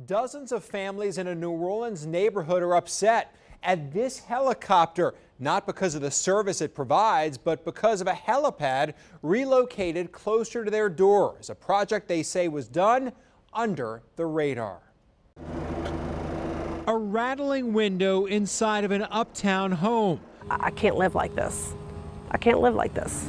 Dozens of families in a New Orleans neighborhood are upset at this helicopter, not because of the service it provides, but because of a helipad relocated closer to their doors, a project they say was done under the radar. A rattling window inside of an uptown home. I can't live like this. I can't live like this.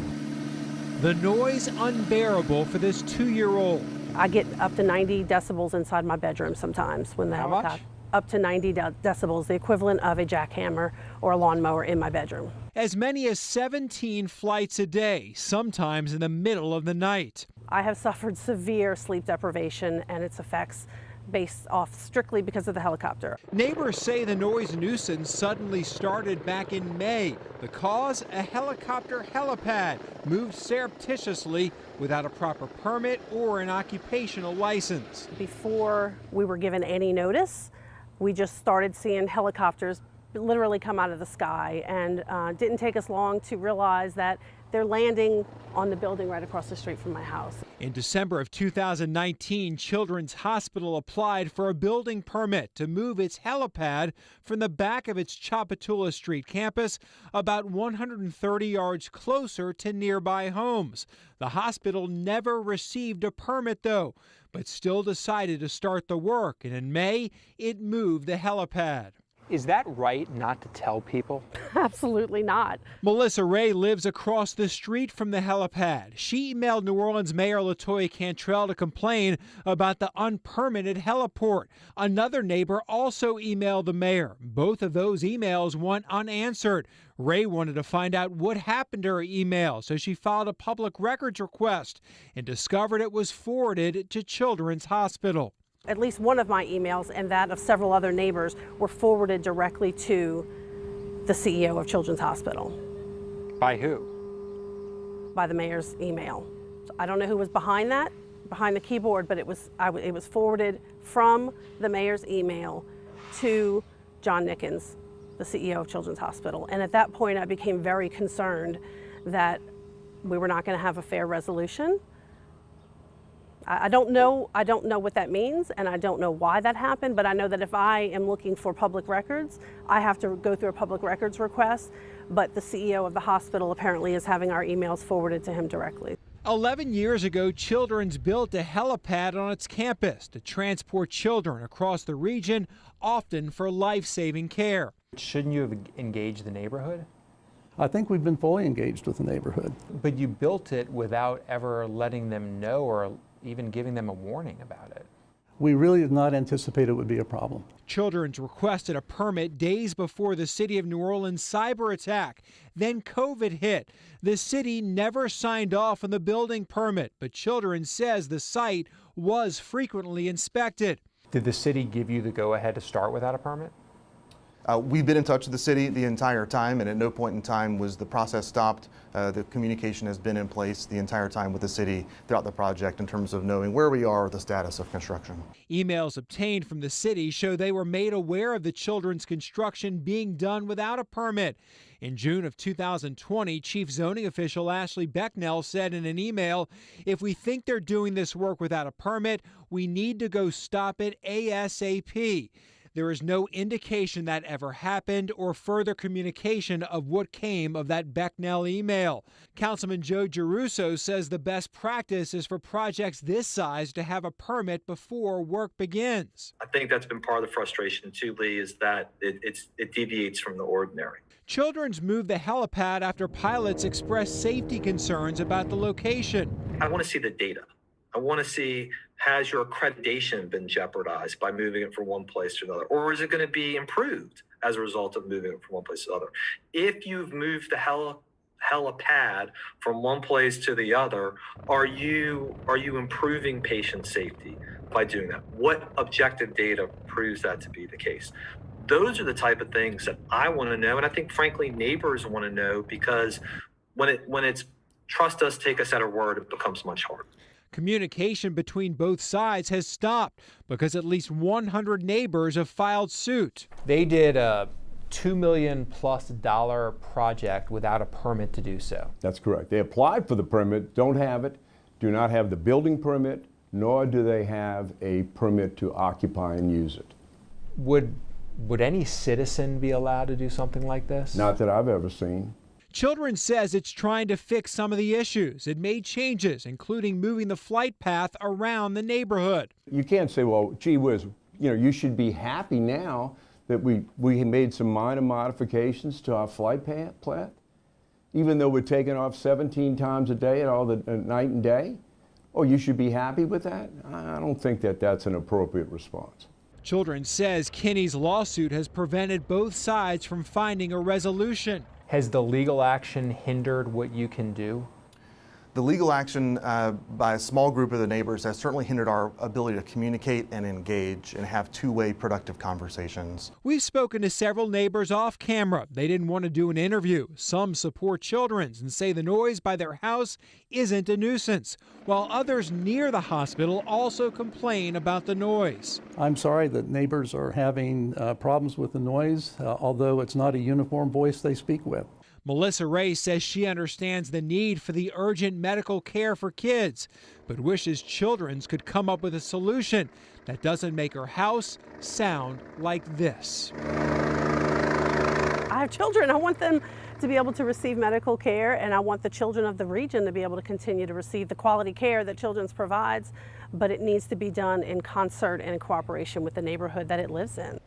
The noise unbearable for this 2-year-old. I get up to 90 decibels inside my bedroom sometimes when the helicopter. Up to 90 decibels, the equivalent of a jackhammer or a lawnmower in my bedroom. As many as 17 flights a day, sometimes in the middle of the night. I have suffered severe sleep deprivation and its effects based off strictly because of the helicopter. Neighbors say the noise nuisance suddenly started back in May. The cause, a helicopter helipad moved surreptitiously without a proper permit or an occupational license. Before we were given any notice, we just started seeing helicopters literally come out of the sky, and didn't take us long to realize that they're landing on the building right across the street from my house. In December of 2019, Children's Hospital applied for a building permit to move its helipad from the back of its Tchoupitoulas Street campus about 130 yards closer to nearby homes. The hospital never received a permit, though, but still decided to start the work, and in May, it moved the helipad. Is that right not to tell people? Absolutely not. Melissa Ray lives across the street from the helipad. She emailed New Orleans Mayor LaToya Cantrell to complain about the unpermitted heliport. Another neighbor also emailed the mayor. Both of those emails went unanswered. Ray wanted to find out what happened to her email, so she filed a public records request and discovered it was forwarded to Children's Hospital. At least one of my emails and that of several other neighbors were forwarded directly to the CEO of Children's Hospital. By who? By the mayor's email. So I don't know who was behind that, behind the keyboard, but it was forwarded from the mayor's email to John Nickens, the CEO of Children's Hospital. And at that point, I became very concerned that we were not going to have a fair resolution. I don't know what that means, and I don't know why that happened, but I know that if I am looking for public records, I have to go through a public records request, but the CEO of the hospital apparently is having our emails forwarded to him directly. 11 years ago, Children's built a helipad on its campus to transport children across the region, often for life-saving care. Shouldn't you have engaged the neighborhood? I think we've been fully engaged with the neighborhood. But you built it without ever letting them know or even giving them a warning about it. We really did not anticipate it would be a problem. Children's requested a permit days before the city of New Orleans cyber attack. Then COVID hit. The city never signed off on the building permit, but Children's says the site was frequently inspected. Did the city give you the go-ahead to start without a permit? We've been in touch with the city the entire time, and at no point in time was the process stopped. The communication has been in place the entire time with the city throughout the project in terms of knowing where we are with the status of construction. Emails obtained from the city show they were made aware of the Children's construction being done without a permit. In June of 2020, Chief Zoning Official Ashley Becknell said in an email, "If we think they're doing this work without a permit, we need to go stop it ASAP." There is no indication that ever happened or further communication of what came of that Becknell email. Councilman Joe Giarrusso says the best practice is for projects this size to have a permit before work begins. I think that's been part of the frustration too, Lee, is that it deviates from the ordinary. Children's moved the helipad after pilots expressed safety concerns about the location. I want to see the data. I want to see, has your accreditation been jeopardized by moving it from one place to another? Or is it going to be improved as a result of moving it from one place to another? If you've moved the helipad from one place to the other, are you improving patient safety by doing that? What objective data proves that to be the case? Those are the type of things that I want to know, and I think frankly neighbors want to know, because when it's trust us, take us at our word, it becomes much harder. Communication between both sides has stopped because at least 100 neighbors have filed suit. They did a $2 million+ project without a permit to do so. That's correct. They applied for the permit, don't have it, do not have the building permit, nor do they have a permit to occupy and use it. Would any citizen be allowed to do something like this? Not that I've ever seen. Children says it's trying to fix some of the issues. It made changes, including moving the flight path around the neighborhood. You can't say, well, gee whiz, you should be happy now that we made some minor modifications to our flight path, even though we're taking off 17 times a day at all the night and day. Oh, you should be happy with that? I don't think that that's an appropriate response. Children says Kinney's lawsuit has prevented both sides from finding a resolution. Has the legal action hindered what you can do? The legal action by a small group of the neighbors has certainly hindered our ability to communicate and engage and have two-way productive conversations. We've spoken to several neighbors off camera. They didn't want to do an interview. Some support Children's and say the noise by their house isn't a nuisance, while others near the hospital also complain about the noise. I'm sorry that neighbors are having problems with the noise, although it's not a uniform voice they speak with. Melissa Ray says she understands the need for the urgent medical care for kids, but wishes Children's could come up with a solution that doesn't make her house sound like this. I have children. I want them to be able to receive medical care, and I want the children of the region to be able to continue to receive the quality care that Children's provides, but it needs to be done in concert and in cooperation with the neighborhood that it lives in.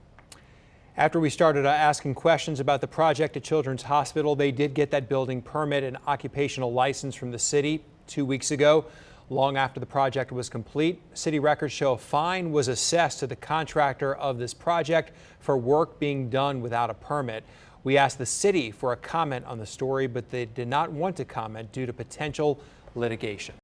After we started asking questions about the project at Children's Hospital, they did get that building permit and occupational license from the city 2 weeks ago. Long after the project was complete, city records show a fine was assessed to the contractor of this project for work being done without a permit. We asked the city for a comment on the story, but they did not want to comment due to potential litigation.